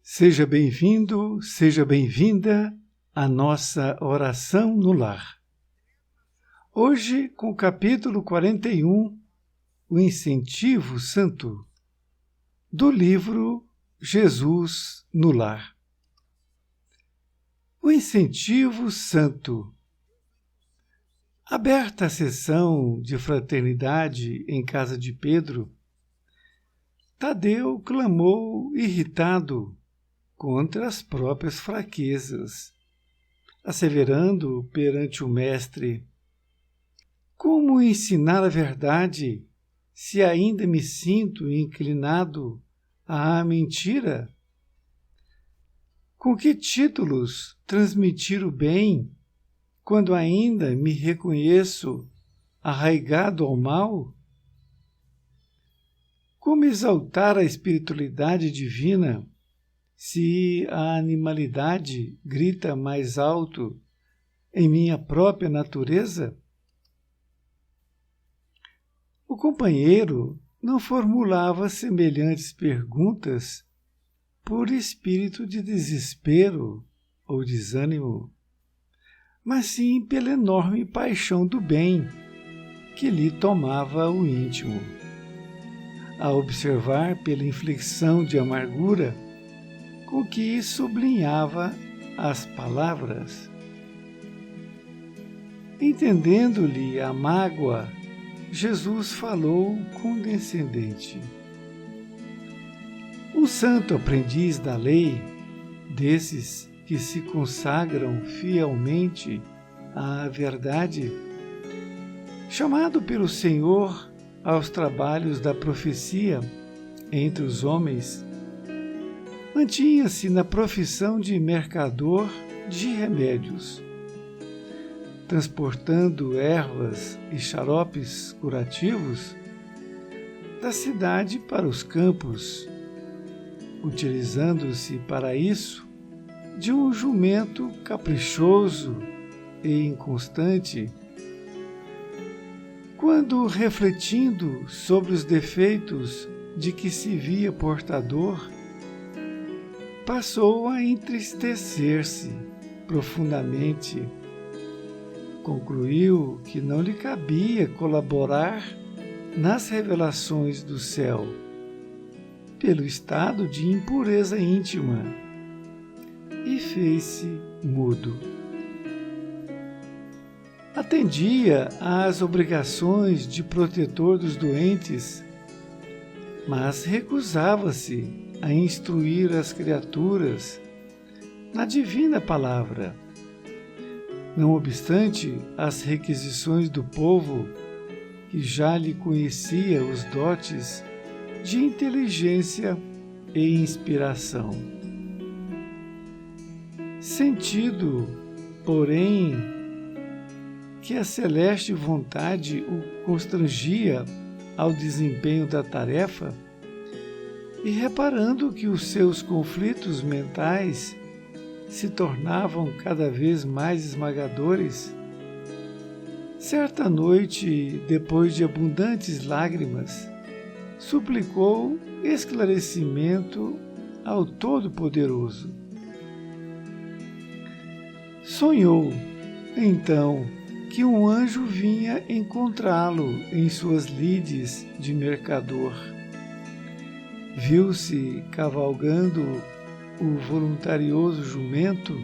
Seja bem-vindo, seja bem-vinda à nossa oração no lar. Hoje, com o capítulo 41, o incentivo santo, do livro Jesus no Lar. O incentivo santo. Aberta a sessão de fraternidade em casa de Pedro, Tadeu clamou irritado contra as próprias fraquezas, asseverando perante o mestre: como ensinar a verdade se ainda me sinto inclinado à mentira? Com que títulos transmitir o bem quando ainda me reconheço arraigado ao mal? Como exaltar a espiritualidade divina se a animalidade grita mais alto em minha própria natureza? O companheiro não formulava semelhantes perguntas por espírito de desespero ou desânimo, mas sim pela enorme paixão do bem que lhe tomava o íntimo. A observar pela inflexão de amargura com que sublinhava as palavras. Entendendo-lhe a mágoa, Jesus falou condescendente. Um santo aprendiz da lei, desses que se consagram fielmente à verdade, chamado pelo Senhor aos trabalhos da profecia entre os homens, mantinha-se na profissão de mercador de remédios, transportando ervas e xaropes curativos da cidade para os campos, utilizando-se para isso de um jumento caprichoso e inconstante. Quando, refletindo sobre os defeitos de que se via portador, passou a entristecer-se profundamente. Concluiu que não lhe cabia colaborar nas revelações do céu, pelo estado de impureza íntima, e fez-se mudo. Atendia às obrigações de protetor dos doentes, mas recusava-se a instruir as criaturas na divina palavra. Não obstante as requisições do povo, que já lhe conhecia os dotes de inteligência e inspiração. Sentido, porém, que a celeste vontade o constrangia ao desempenho da tarefa, e reparando que os seus conflitos mentais se tornavam cada vez mais esmagadores, certa noite, depois de abundantes lágrimas, suplicou esclarecimento ao Todo-Poderoso. Sonhou, então, que um anjo vinha encontrá-lo em suas lides de mercador. Viu-se cavalgando o voluntarioso jumento,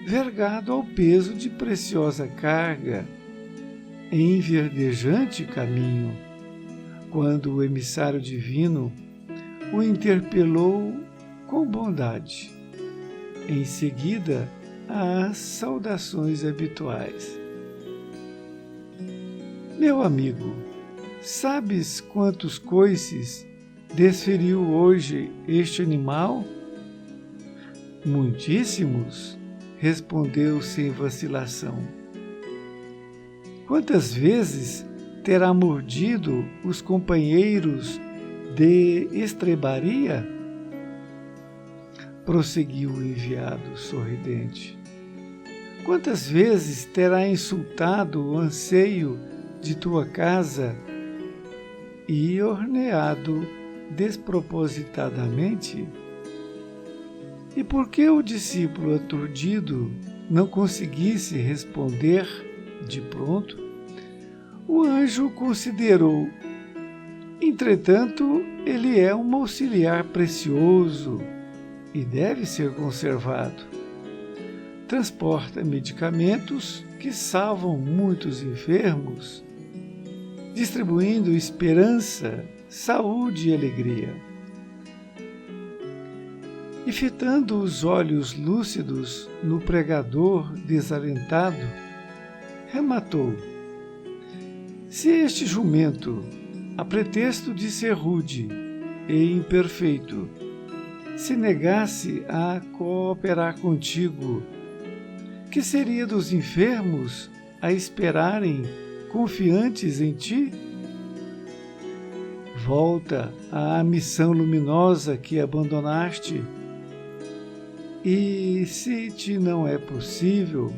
vergado ao peso de preciosa carga, em verdejante caminho, quando o emissário divino o interpelou com bondade. Em seguida, às saudações habituais. Meu amigo, sabes quantos coices desferiu hoje este animal? Muitíssimos, respondeu sem vacilação. Quantas vezes terá mordido os companheiros de estrebaria? Prosseguiu o enviado sorridente. Quantas vezes terá insultado o anseio de tua casa e horneado despropositadamente? E porque o discípulo aturdido não conseguisse responder de pronto, o anjo considerou: entretanto, ele é um auxiliar precioso e deve ser conservado. Transporta medicamentos que salvam muitos enfermos, distribuindo esperança, saúde e alegria. E fitando os olhos lúcidos no pregador desalentado, rematou: se este jumento, a pretexto de ser rude e imperfeito, se negasse a cooperar contigo, que seria dos enfermos a esperarem confiantes em ti? Volta à missão luminosa que abandonaste, e se te não é possível,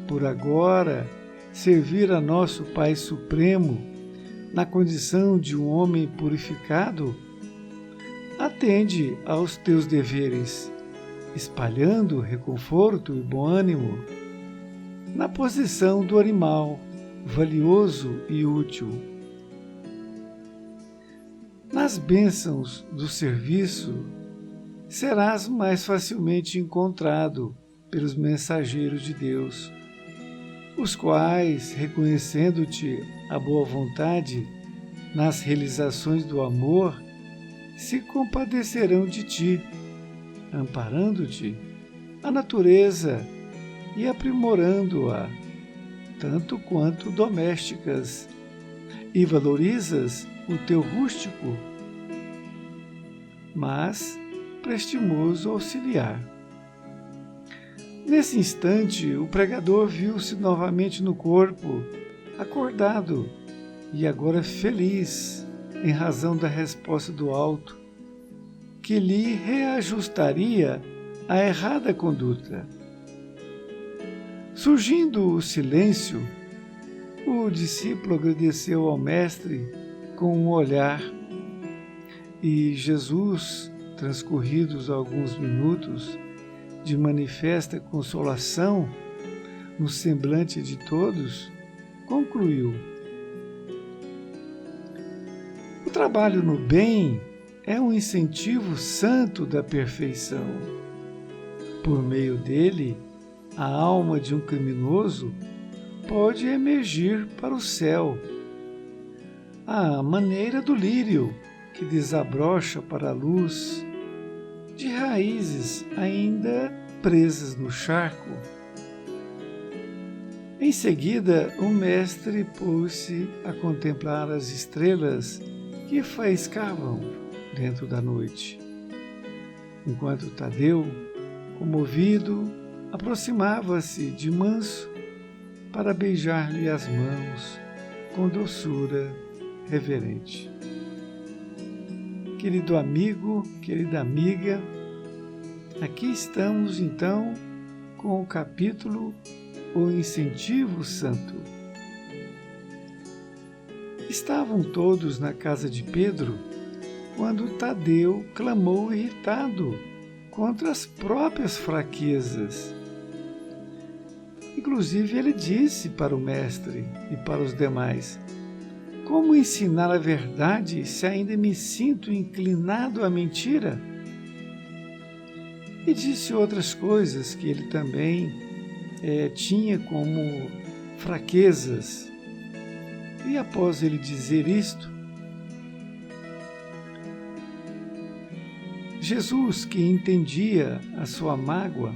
por agora, servir a nosso Pai Supremo na condição de um homem purificado, atende aos teus deveres, espalhando reconforto e bom ânimo na posição do animal, valioso e útil. Nas bênçãos do serviço, serás mais facilmente encontrado pelos mensageiros de Deus, os quais, reconhecendo-te a boa vontade nas realizações do amor, se compadecerão de ti, amparando-te a natureza e aprimorando-a, tanto quanto domésticas, e valorizas o teu rústico, mas prestimoso auxiliar. Nesse instante, o pregador viu-se novamente no corpo, acordado e agora feliz em razão da resposta do alto, que lhe reajustaria a errada conduta. Surgindo o silêncio, o discípulo agradeceu ao mestre com um olhar, e Jesus, transcorridos alguns minutos de manifesta consolação no semblante de todos, concluiu: o trabalho no bem é um incentivo santo da perfeição. Por meio dele, a alma de um criminoso pode emergir para o céu, à maneira do lírio que desabrocha para a luz, de raízes ainda presas no charco. Em seguida, o mestre pôs-se a contemplar as estrelas que faiscavam dentro da noite, enquanto Tadeu, comovido, aproximava-se de manso para beijar-lhe as mãos com doçura reverente. Querido amigo, querida amiga, aqui estamos então com o capítulo O Incentivo Santo. Estavam todos na casa de Pedro quando Tadeu clamou irritado contra as próprias fraquezas. Inclusive ele disse para o mestre e para os demais: como ensinar a verdade se ainda me sinto inclinado à mentira? E disse outras coisas que ele também tinha como fraquezas. E após ele dizer isto, Jesus, que entendia a sua mágoa,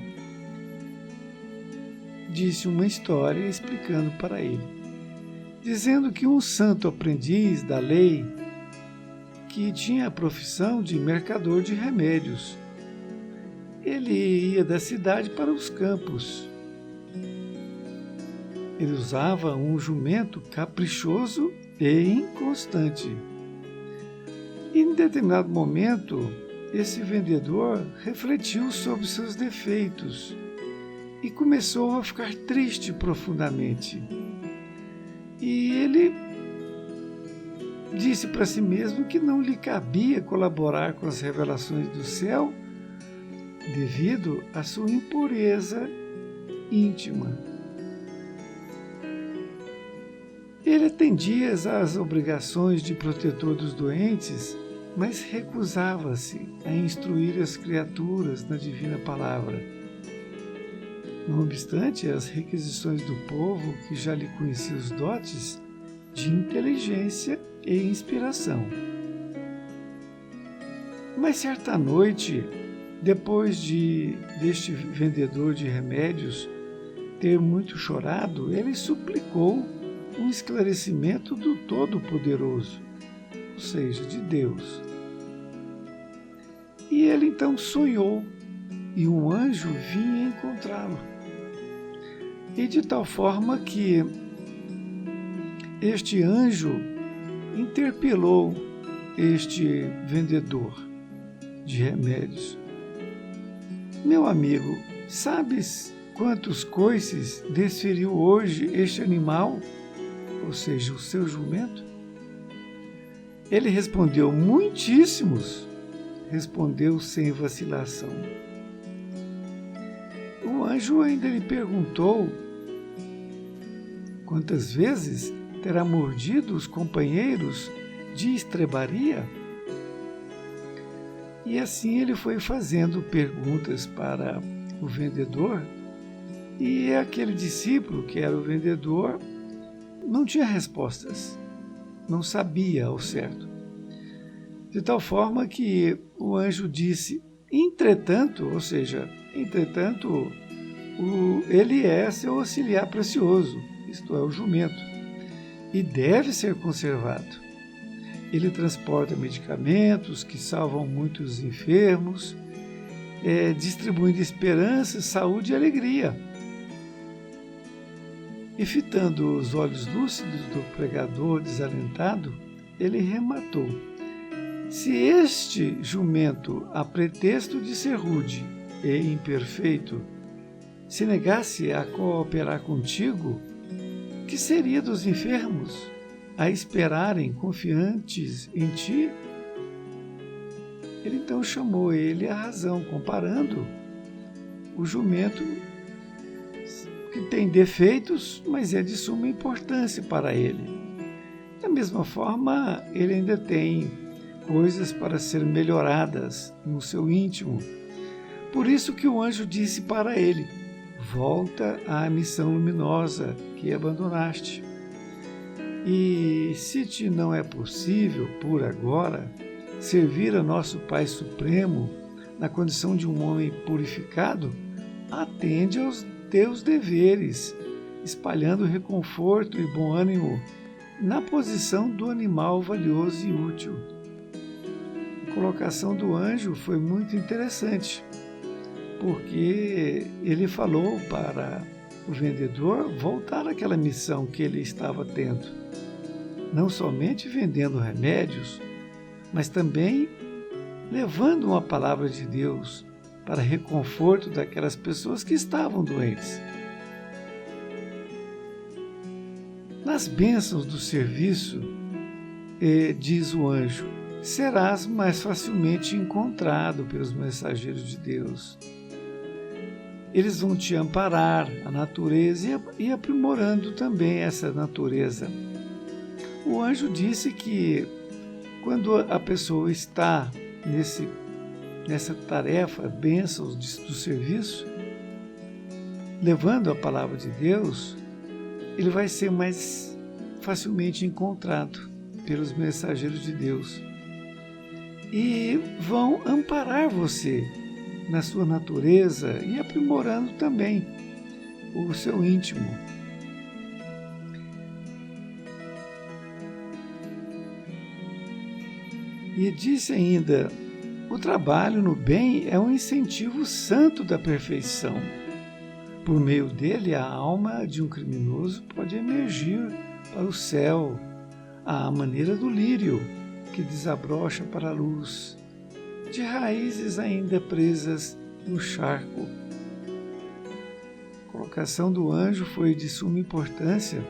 disse uma história explicando para ele, dizendo que um santo aprendiz da lei, que tinha a profissão de mercador de remédios, ele ia da cidade para os campos. Ele usava um jumento caprichoso e inconstante. E em determinado momento, esse vendedor refletiu sobre seus defeitos e começou a ficar triste profundamente. E ele disse para si mesmo que não lhe cabia colaborar com as revelações do céu, devido à sua impureza íntima. Ele atendia às obrigações de protetor dos doentes, mas recusava-se a instruir as criaturas na divina palavra. Não obstante as requisições do povo, que já lhe conhecia os dotes de inteligência e inspiração. Mas certa noite, depois deste vendedor de remédios ter muito chorado, ele suplicou um esclarecimento do Todo-Poderoso, ou seja, de Deus. E ele então sonhou, e um anjo vinha encontrá-lo. E de tal forma que este anjo interpelou este vendedor de remédios. Meu amigo, sabes quantos coices desferiu hoje este animal, ou seja, o seu jumento? Ele respondeu, muitíssimos, respondeu sem vacilação. O anjo ainda lhe perguntou quantas vezes terá mordido os companheiros de estrebaria? E assim ele foi fazendo perguntas para o vendedor, e aquele discípulo, que era o vendedor, não tinha respostas, não sabia ao certo. De tal forma que o anjo disse, entretanto, ou seja, ele é seu auxiliar precioso, isto é, o jumento, e deve ser conservado. Ele transporta medicamentos que salvam muitos enfermos, distribuindo esperança, saúde e alegria. E fitando os olhos lúcidos do pregador desalentado, ele rematou, se este jumento, a pretexto de ser rude e imperfeito, se negasse a cooperar contigo, que seria dos enfermos a esperarem confiantes em ti? Ele então chamou ele à razão, comparando o jumento, que tem defeitos, mas é de suma importância para ele. Da mesma forma, ele ainda tem coisas para ser melhoradas no seu íntimo. Por isso que o anjo disse para ele, volta à missão luminosa que abandonaste. E se te não é possível, por agora, servir a nosso Pai Supremo na condição de um homem purificado, atende aos teus deveres, espalhando reconforto e bom ânimo na posição do animal valioso e útil. A colocação do anjo foi muito interessante, porque ele falou para o vendedor voltar àquela missão que ele estava tendo, não somente vendendo remédios, mas também levando uma palavra de Deus para reconforto daquelas pessoas que estavam doentes. Nas bênçãos do serviço, diz o anjo, serás mais facilmente encontrado pelos mensageiros de Deus. Eles vão te amparar a natureza e aprimorando também essa natureza. O anjo disse que quando a pessoa está nessa tarefa, bênçãos do serviço, levando a palavra de Deus, ele vai ser mais facilmente encontrado pelos mensageiros de Deus. E vão amparar você na sua natureza e aprimorando também o seu íntimo. E disse ainda, o trabalho no bem é um incentivo santo da perfeição. Por meio dele, a alma de um criminoso pode emergir para o céu, à maneira do lírio, que desabrocha para a luz, de raízes ainda presas no charco. A colocação do anjo foi de suma importância,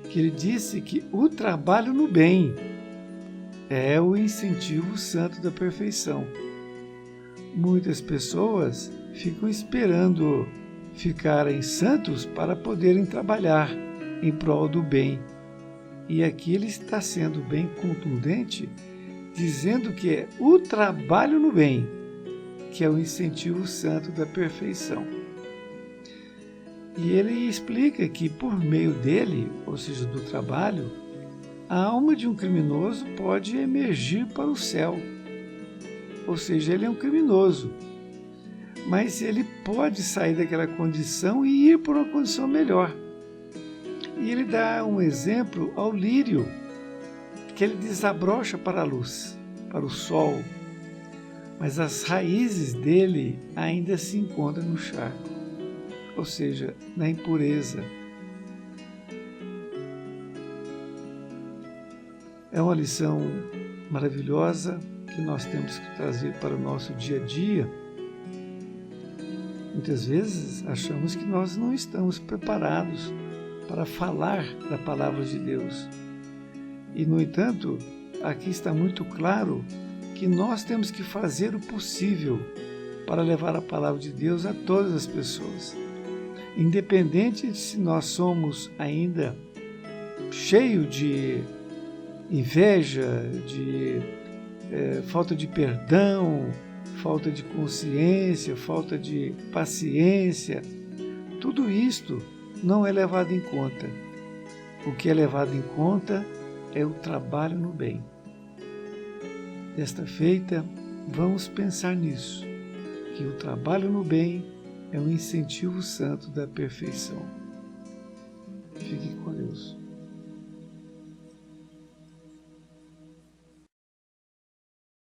que ele disse que o trabalho no bem é o incentivo santo da perfeição. muitas pessoas ficam esperando ficarem santos para poderem trabalhar em prol do bem. E aqui ele está sendo bem contundente, dizendo que é o trabalho no bem, que é o incentivo santo da perfeição. E ele explica que por meio dele, ou seja, do trabalho, a alma de um criminoso pode emergir para o céu. Ou seja, ele é um criminoso, mas ele pode sair daquela condição e ir para uma condição melhor. E ele dá um exemplo ao lírio, que ele desabrocha para a luz, para o sol, mas as raízes dele ainda se encontram no charco, ou seja, na impureza. É uma lição maravilhosa que nós temos que trazer para o nosso dia a dia. Muitas vezes achamos que nós não estamos preparados para falar da palavra de Deus. E, no entanto, aqui está muito claro que nós temos que fazer o possível para levar a palavra de Deus a todas as pessoas. Independente de se nós somos ainda cheios de inveja, de falta de perdão, falta de consciência, falta de paciência, tudo isto não é levado em conta. O que é levado em conta é o trabalho no bem. Desta feita, vamos pensar nisso, que o trabalho no bem é um incentivo santo da perfeição.